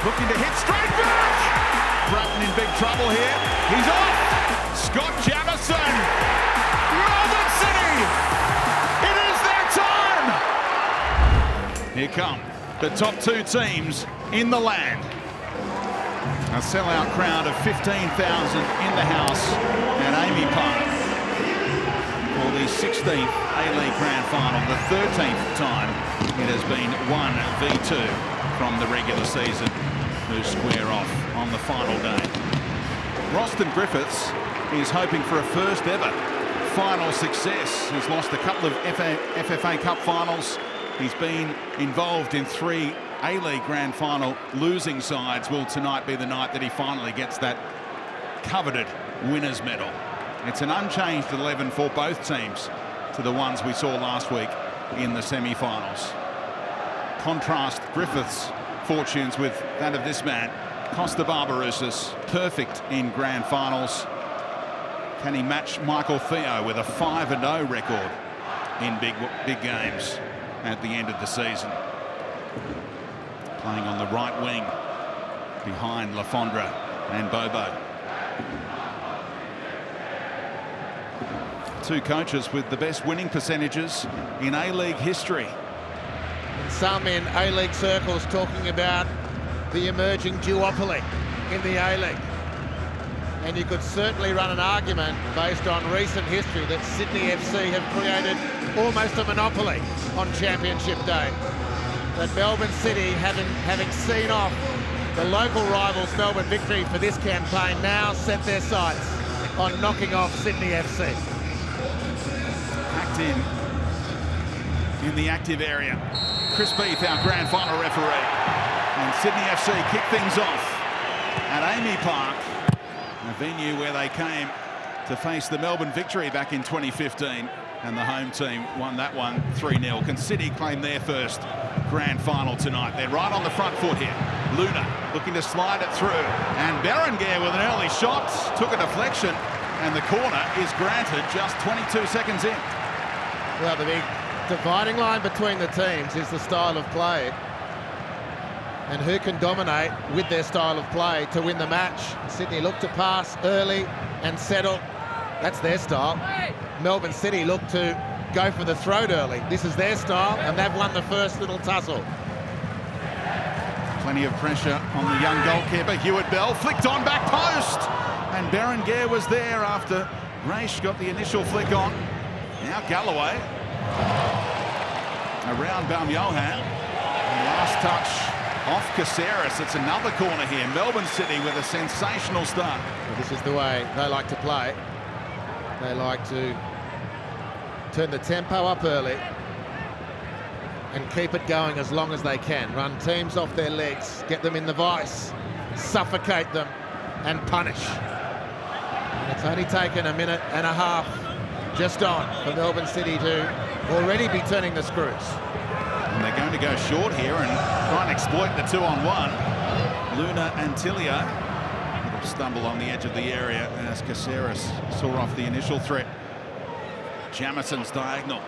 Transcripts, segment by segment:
looking to hit straight back. Bratton in big trouble here. He's off. Scott Jamison. Melbourne City. It is their time. Here come the top two teams in the land. A sellout crowd of 15,000 in the house at AAMI Park for the 16th A-League Grand Final, the 13th time it has been 1v2 from the regular season, who square off on the final day. Roston Griffiths is hoping for a first ever final success. He's lost a couple of FFA Cup finals. He's been involved in 3 A-League Grand Final losing sides. Will tonight be the night that he finally gets that coveted winner's medal? It's an unchanged 11 for both teams to the ones we saw last week in the semi-finals. Contrast Griffiths' fortunes with that of this man, Costa Barbarouses, perfect in grand finals. Can he match Michael Theo with a 5-0 record in big games at the end of the season? Playing on the right wing behind Lafondra and Bobo. Two coaches with the best winning percentages in A-League history. Some in A-League circles talking about the emerging duopoly in the A-League. And you could certainly run an argument based on recent history that Sydney FC have created almost a monopoly on Championship Day. That Melbourne City, having seen off the local rivals Melbourne Victory for this campaign, now set their sights on knocking off Sydney FC. Packed in the active area. Chris Beath, our grand final referee. And Sydney FC kick things off at AAMI Park, a venue where they came to face the Melbourne Victory back in 2015. And the home team won that one 3-0. Can City claim their first grand final tonight? They're right on the front foot here. Luna looking to slide it through. And Berenguer with an early shot. Took a deflection. And the corner is granted just 22 seconds in. Well, the big dividing line between the teams is the style of play. And who can dominate with their style of play to win the match. Sydney look to pass early and settle. That's their style. Melbourne City look to go for the throat early. This is their style, and they've won the first little tussle. Plenty of pressure on the young goalkeeper, Hewitt Bell. Flicked on back post. And Berenguer was there after Raish got the initial flick on. Now Galloway. Around Baumjohann. Last touch off Caceres. It's another corner here. Melbourne City with a sensational start. Well, this is the way they like to play. They like to turn the tempo up early and keep it going as long as they can. Run teams off their legs, get them in the vice, suffocate them and punish. And it's only taken a minute and a half just on for Melbourne City to already be turning the screws. And they're going to go short here and try and exploit the 2-on-1. Luna and Tilio. Stumble on the edge of the area as Caceres saw off the initial threat. Jamison's diagonal.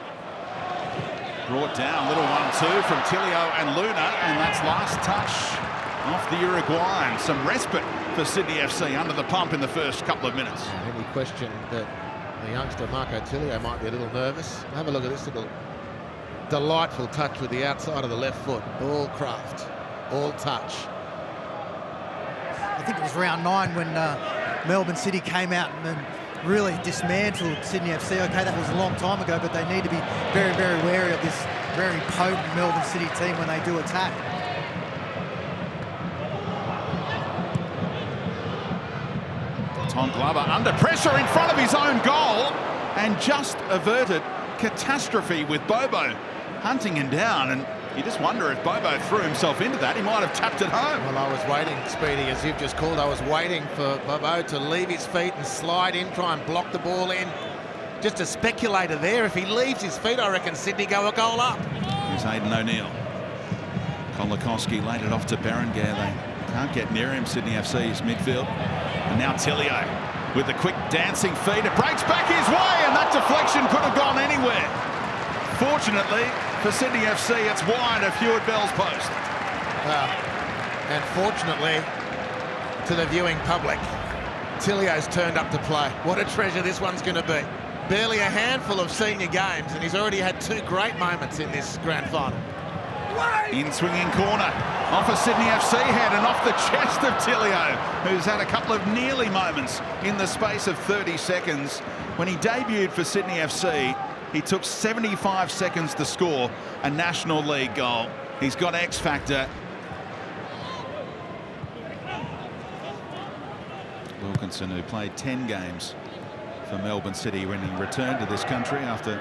Brought down, little 1-2 from Tilio and Luna, and that's last touch off the Uruguayan. Some respite for Sydney FC under the pump in the first couple of minutes. Any question that the youngster Marco Tilio might be a little nervous? Have a look at this little delightful touch with the outside of the left foot. All craft, all touch. I think it was round 9 when Melbourne City came out and really dismantled Sydney FC. Okay, that was a long time ago, but they need to be very, very wary of this very potent Melbourne City team when they do attack. Tom Glover under pressure in front of his own goal and just averted catastrophe with Bobo hunting him down. And you just wonder if Bobo threw himself into that, he might have tapped it home. Well, I was waiting, Speedy, as you've just called, I was waiting for Bobo to leave his feet and slide in, try and block the ball in. Just a speculator there. If he leaves his feet, I reckon Sydney go a goal up. Here's Aidan O'Neill. Kolakowski laid it off to Berenguer. They can't get near him, Sydney FC's midfield. And now Tilio with the quick dancing feet. It breaks back his way, and that deflection could have gone anywhere. Fortunately for Sydney FC, it's wide of Hewitt Bell's post. And fortunately, to the viewing public, Tilio's turned up to play. What a treasure this one's going to be. Barely a handful of senior games, and he's already had 2 great moments in this grand final. In swinging corner, off a Sydney FC head and off the chest of Tilio, who's had a couple of nearly moments in the space of 30 seconds. When he debuted for Sydney FC, he took 75 seconds to score a National League goal. He's got X factor. Wilkinson, who played 10 games for Melbourne City when he returned to this country after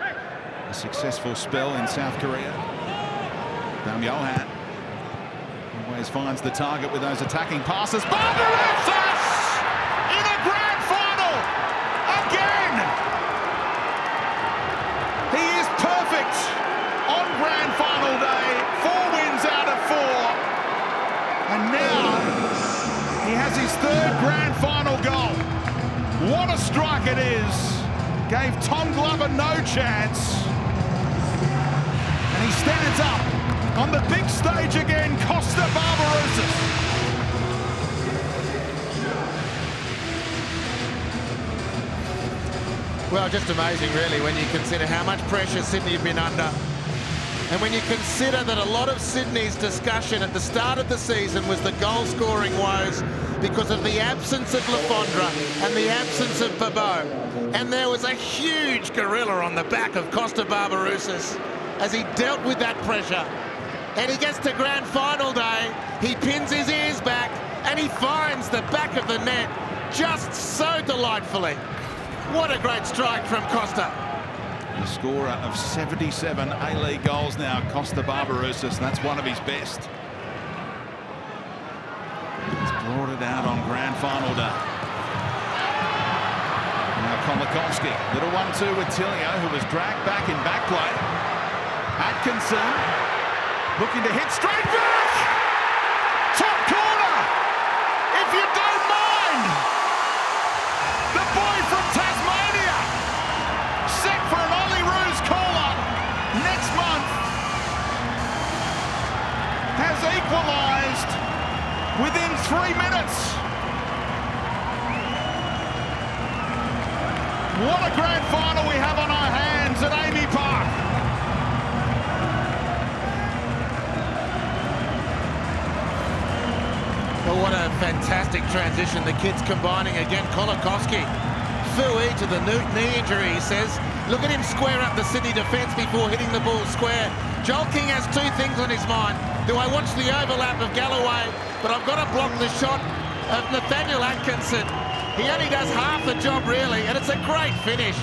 a successful spell in South Korea. Dam Johan always finds the target with those attacking passes. Barbarouses in a grand final again. He is perfect on grand final day. 4 wins out of 4, and now he has his 3rd grand final goal. What a strike it is. Gave Tom Glover no chance, and he stands up on the big stage again. Costa Barbarouses. Well, just amazing, really, when you consider how much pressure Sydney have been under. And when you consider that a lot of Sydney's discussion at the start of the season was the goal-scoring woes because of the absence of Lafondra and the absence of Babot. And there was a huge gorilla on the back of Costa Barbarouses as he dealt with that pressure. And he gets to grand final day, he pins his ears back, and he finds the back of the net just so delightfully. What a great strike from Costa. The scorer of 77 A-League goals now, Costa Barbarouses. That's one of his best. He's brought it out on grand final day. Now Kolikovsky, little 1-2 with Tilio, who was dragged back in back play. Atkinson looking to hit straight back! Top corner! If you don't mind! The boy from Tasmania! Set for an Ollie Roos call-up next month. Has equalised within 3 minutes. What a grand final we have on our hands at AAMI Park. Well, what a fantastic transition. The kids combining again. Kolikovsky, Fui to the knee injury, he says. Look at him square up the Sydney defence before hitting the ball square. Joel King has 2 things on his mind. Do I watch the overlap of Galloway? But I've got to block the shot of Nathaniel Atkinson. He only does half the job, really, and it's a great finish.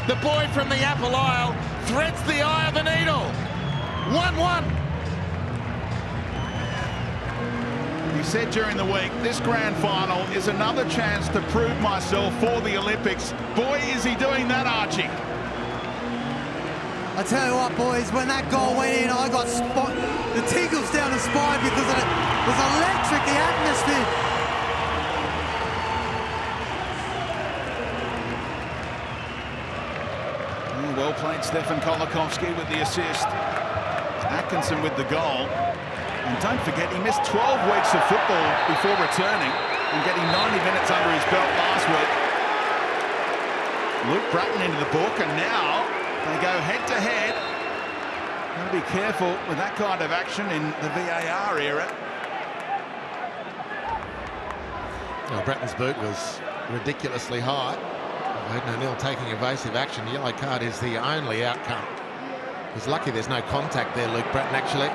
The boy from the Apple Isle threads the eye of the needle. 1-1. He said during the week, this grand final is another chance to prove myself for the Olympics. Boy, is he doing that, Archie. I tell you what, boys, when that goal went in, I got the tingles down the spine because it was electric, the atmosphere. Well played, Stefan Kolikovsky with the assist. Atkinson with the goal. And don't forget, he missed 12 weeks of football before returning and getting 90 minutes under his belt last week. Luke Bratton into the book, and now they go head-to-head. Got to be careful with that kind of action in the VAR era. Well, Bratton's boot was ridiculously high. Hayden O'Neill taking evasive action. The yellow card is the only outcome. He's lucky there's no contact there, Luke Bratton, actually,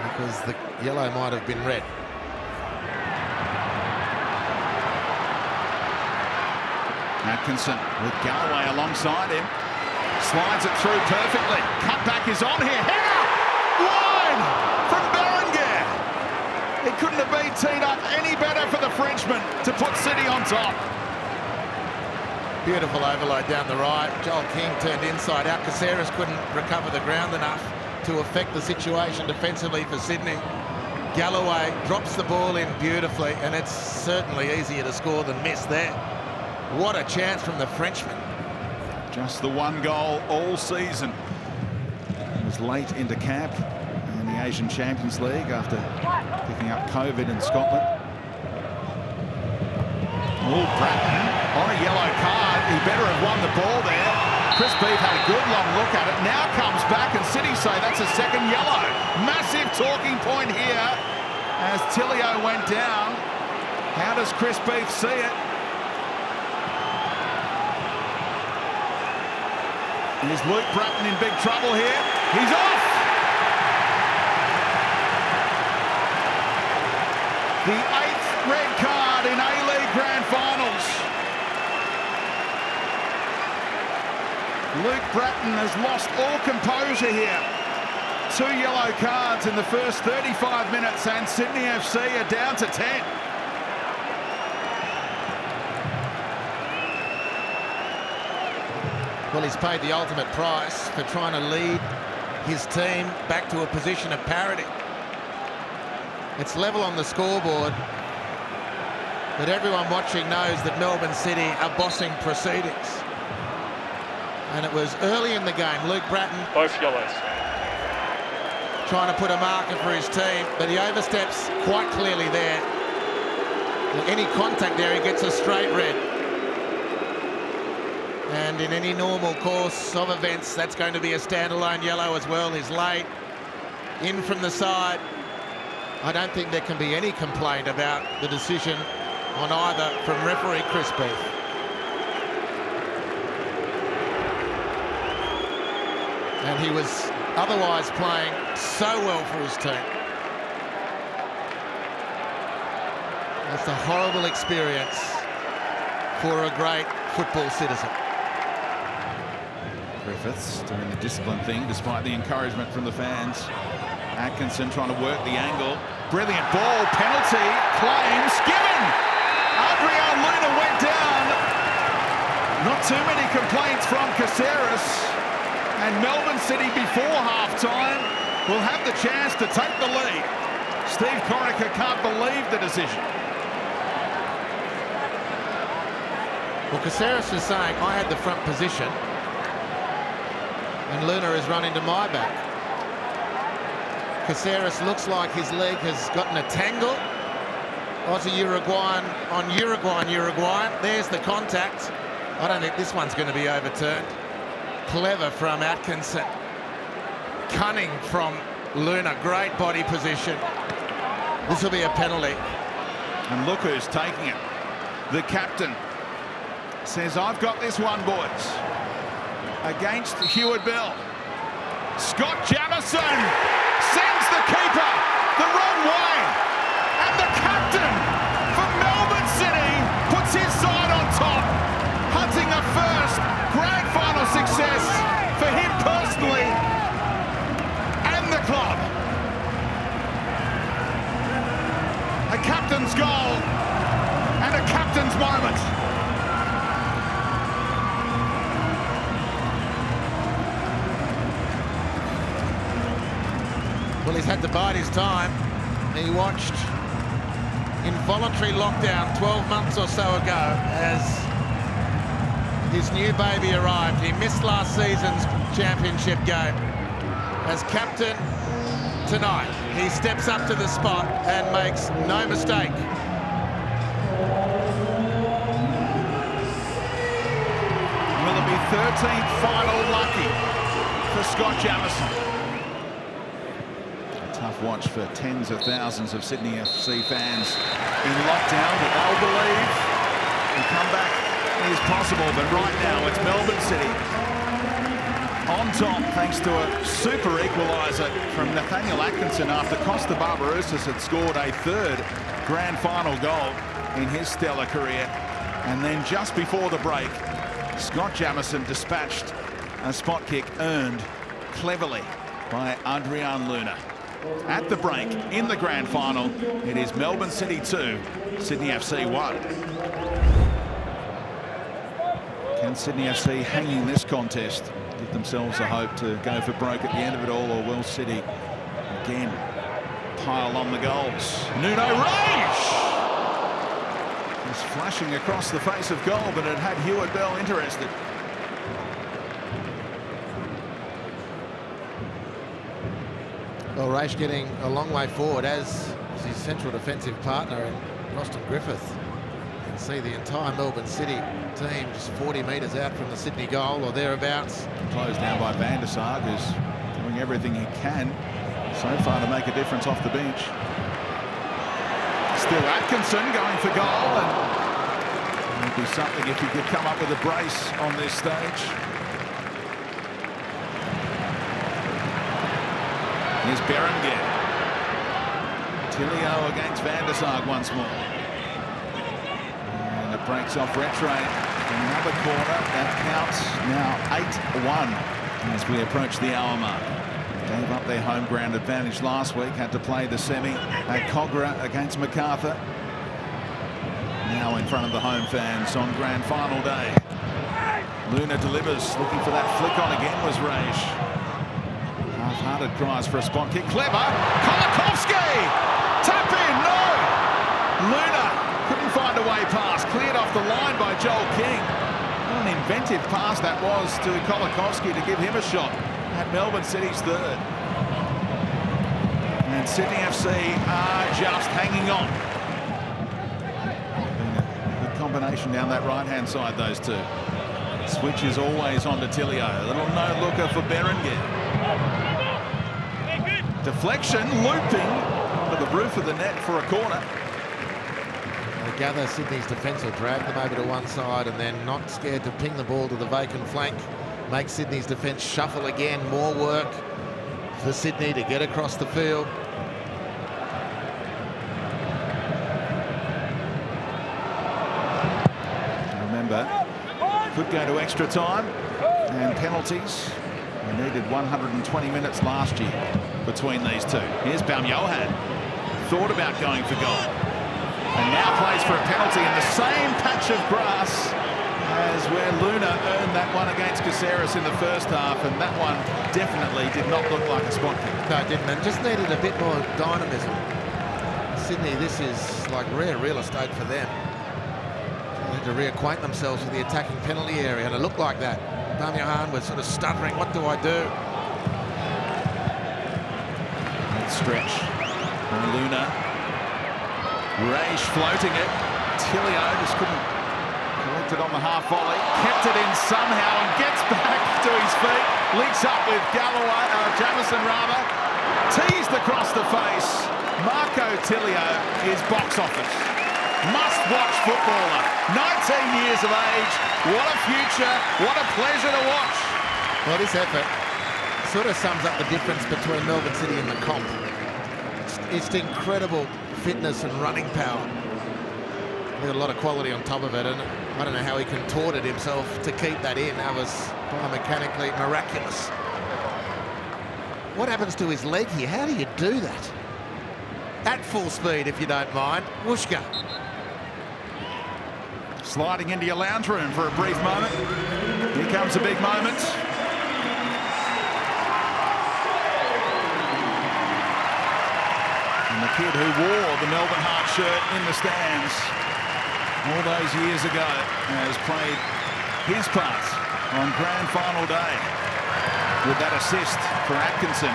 because the yellow might have been red. Atkinson with Galloway alongside him. Slides it through perfectly. Cutback is on here. Header! Wide from Berenguer. It couldn't have been teed up any better for the Frenchman to put City on top. Beautiful overload down the right. Joel King turned inside out. Caceres couldn't recover the ground enough to affect the situation defensively for Sydney. Galloway drops the ball in beautifully, and it's certainly easier to score than miss there. What a chance from the Frenchman. Just the 1 goal all season. It was late into camp, and he Asian Champions League after picking up COVID in Scotland. Oh, Bratton on a yellow card. He better have won the ball there. Chris Beef had a good long look at it. Now comes back and City say that's a second yellow. Massive talking point here as Tillio went down. How does Chris Beef see it? Is Luke Bratton in big trouble here? He's off! The 8th red card in A-League Grand Finals. Luke Bratton has lost all composure here. 2 yellow cards in the first 35 minutes and Sydney FC are down to 10. Well, he's paid the ultimate price for trying to lead his team back to a position of parity. It's level on the scoreboard, but everyone watching knows that Melbourne City are bossing proceedings. And it was early in the game, Luke Bratton, both yellows, trying to put a marker for his team, but he oversteps quite clearly there. Any contact there, he gets a straight red. And in any normal course of events, that's going to be a standalone yellow as well. He's late, in from the side. I don't think there can be any complaint about the decision on either from referee Chris Beef. And he was otherwise playing so well for his team. That's a horrible experience for a great football citizen. Griffiths doing the discipline thing despite the encouragement from the fans. Atkinson trying to work the angle. Brilliant ball, penalty, claims, given! Adrian Luna went down. Not too many complaints from Caceres. And Melbourne City before half-time will have the chance to take the lead. Steve Corica can't believe the decision. Well, Caceres is saying, I had the front position, and Luna has run into my back. Caceres looks like his leg has gotten a tangle. Aussie Uruguayan on Uruguayan. There's the contact. I don't think this one's going to be overturned. Clever from Atkinson. Cunning from Luna. Great body position. This will be a penalty. And look who's taking it. The captain says, I've got this one, boys. Against Heward Bell. Scott Jamieson sends the keeper the wrong way. And the captain for Melbourne City puts his side on top. Hunting a first grand final success for him personally and the club. A captain's goal and a captain's moment. Well, he's had to bide his time. He watched involuntary lockdown 12 months or so ago as his new baby arrived. He missed last season's championship game. As captain tonight, he steps up to the spot and makes no mistake. Will it be 13th final lucky for Scott Jamieson? Tough watch for tens of thousands of Sydney FC fans in lockdown, but they'll believe the comeback is possible. But right now, it's Melbourne City on top thanks to a super equaliser from Nathaniel Atkinson after Costa Barbarouses had scored a 3rd grand final goal in his stellar career. And then just before the break, Scott Jamieson dispatched a spot kick earned cleverly by Adrian Luna. At the break, in the grand final, it is Melbourne City 2, Sydney FC 1. Can Sydney FC hang in this contest, give themselves a hope to go for broke at the end of it all, or will City again pile on the goals? Nuno Rage! He's flashing across the face of goal, but it had Heward Bell interested. Well, Raish getting a long way forward as his central defensive partner in Roston Griffith. You can see the entire Melbourne City team just 40 metres out from the Sydney goal or thereabouts. Closed down by Van der Sar, who's doing everything he can so far to make a difference off the bench. Still Atkinson going for goal, and it would be something if he could come up with a brace on this stage. Here's Berenguer. Tilio against Van der Sar once more. And it breaks off Rattray. Another corner. That counts now 8-1 as we approach the hour mark. Gave up their home ground advantage last week. Had to play the semi at Cogra against MacArthur. Now in front of the home fans on grand final day. Luna delivers. Looking for that flick on again was Raish. Half-hearted cries for a spot kick. Clever. Kolakovsky! Tap in! No! Luna couldn't find a way past. Cleared off the line by Joel King. What an inventive pass that was to Kolakovsky to give him a shot at Melbourne City's third. And Sydney FC are just hanging on. Been a good combination down that right-hand side, those two. Switch is always on to Tilio. A little no-looker for Berenguer. Deflection, looping to the roof of the net for a corner. I gather Sydney's defence will drag them over to one side and then not scared to ping the ball to the vacant flank. Make Sydney's defence shuffle again. More work for Sydney to get across the field. Remember, could go to extra time and penalties. We needed 120 minutes last year between these two. Here's Baumjohann. Thought about going for goal. And now plays for a penalty in the same patch of grass as where Luna earned that one against Caceres in the first half, and that one definitely did not look like a spot kick. No, it didn't, and just needed a bit more dynamism. Sydney, this is like rare real estate for them. They need to reacquaint themselves with the attacking penalty area, and it looked like that. Baumjohann was sort of stuttering, what do I do? Great stretch by Luna. Raish floating it. Tilio just couldn't collect it on the half volley. Kept it in somehow and gets back to his feet. Links up with Jamison rather. Teased across the face. Marco Tilio is box office. Must-watch footballer. 19 years of age. What a future. What a pleasure to watch. Well, this effort sort of sums up the difference between Melbourne City and the comp. It's incredible fitness and running power. He got a lot of quality on top of it, and I don't know how he contorted himself to keep that in. That was biomechanically miraculous. What happens to his leg here? How do you do that? At full speed, if you don't mind. Wooshka. Sliding into your lounge room for a brief moment. Here comes a big moment. And the kid who wore the Melbourne Heart shirt in the stands all those years ago has played his part on grand final day with that assist for Atkinson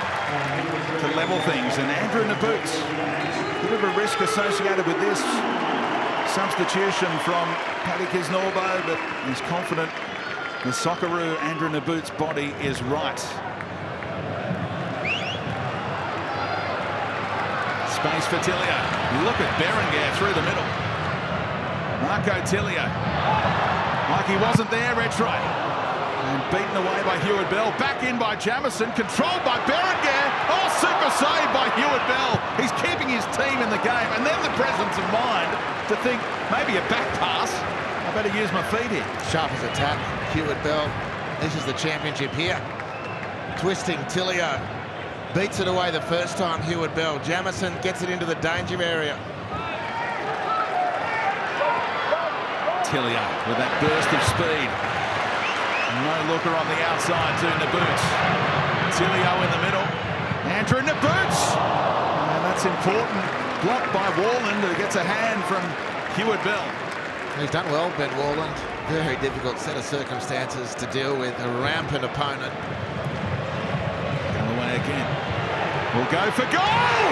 to level things. And Andrew Naboots, a bit of a risk associated with this substitution from Paddy Kisnorbo, but he's confident the Socceroo Andrew Naboots' body is right. Space for Tilio. Look at Berenguer through the middle. Marco Tilio. Like he wasn't there, Rattray. And beaten away by Hewitt Bell. Back in by Jamison. Controlled by Berenguer. Oh, super save by Hewitt Bell. He's keeping his team in the game. And then the presence of mind to think, maybe a back pass. I better use my feet here. Sharp as a tack. Hewitt Bell. This is the championship here. Twisting Tilio. Beats it away the first time, Hewitt Bell. Jamison gets it into the danger area. Tilio with that burst of speed. No looker on the outside to Naboots. Tilio in the middle. Andrew Naboots. And that's important. Blocked by Warland, who gets a hand from Hewitt Bell. He's done well, Ben Warland. Very difficult set of circumstances to deal with. A rampant opponent. Away again. will go for goal!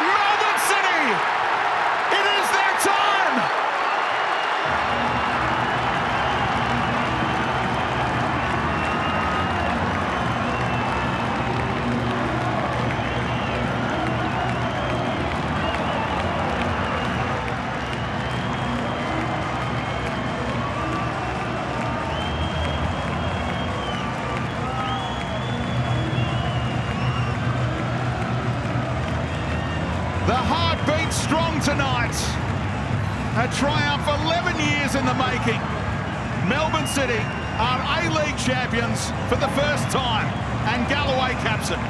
Melbourne City! It is their time! The heart beats strong tonight. A triumph 11 years in the making. Melbourne City are A-League champions for the first time, and Galloway caps it.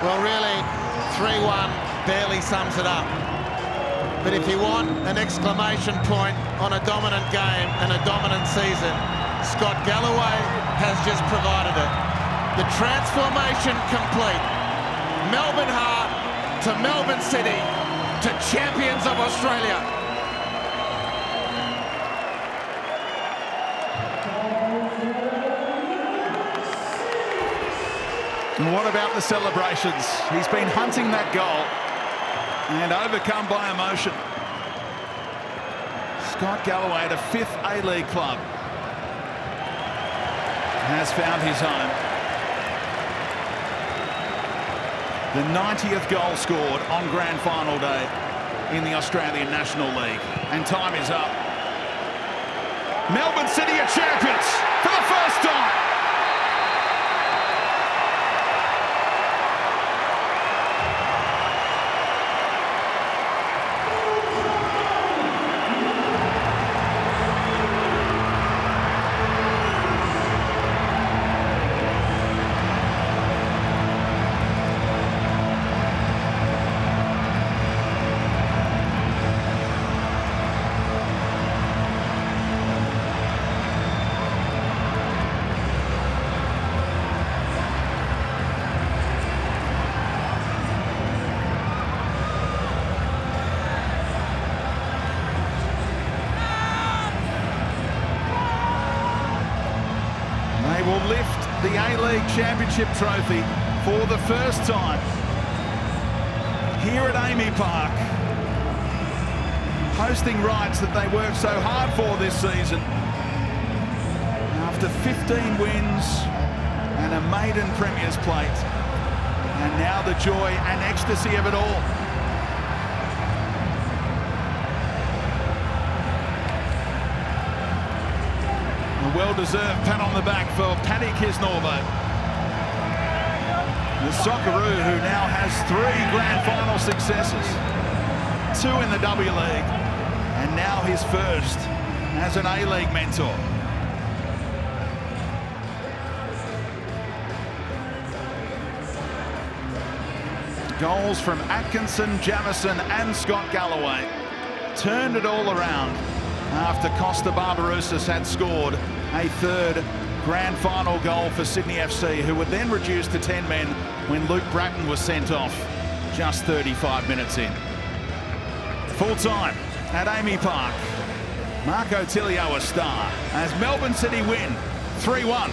Well, really, 3-1 barely sums it up. But if you want an exclamation point on a dominant game and a dominant season, Scott Galloway has just provided it. The transformation complete. Melbourne Heart to Melbourne City to champions of Australia. And what about the celebrations? He's been hunting that goal and overcome by emotion. Scott Galloway, at a 5th A-League club, has found his home. The 90th goal scored on grand final day in the Australian National League. And time is up. Melbourne City are champions for the first time. They will lift the A-League Championship trophy for the first time here at AAMI Park, hosting rights that they worked so hard for this season. After 15 wins and a maiden Premier's plate, and now the joy and ecstasy of it all. A well-deserved pat on the back for Paddy Kisnorbo, the Socceroo, who now has 3 grand final successes, 2 in the W League, and now his first as an A-League mentor. Goals from Atkinson, Jamison and Scott Galloway turned it all around after Costa Barbarouses had scored a 3rd grand final goal for Sydney FC, who were then reduced to 10 men when Luke Bratton was sent off just 35 minutes in. Full time at AAMI Park. Marco Tilio a star as Melbourne City win 3-1.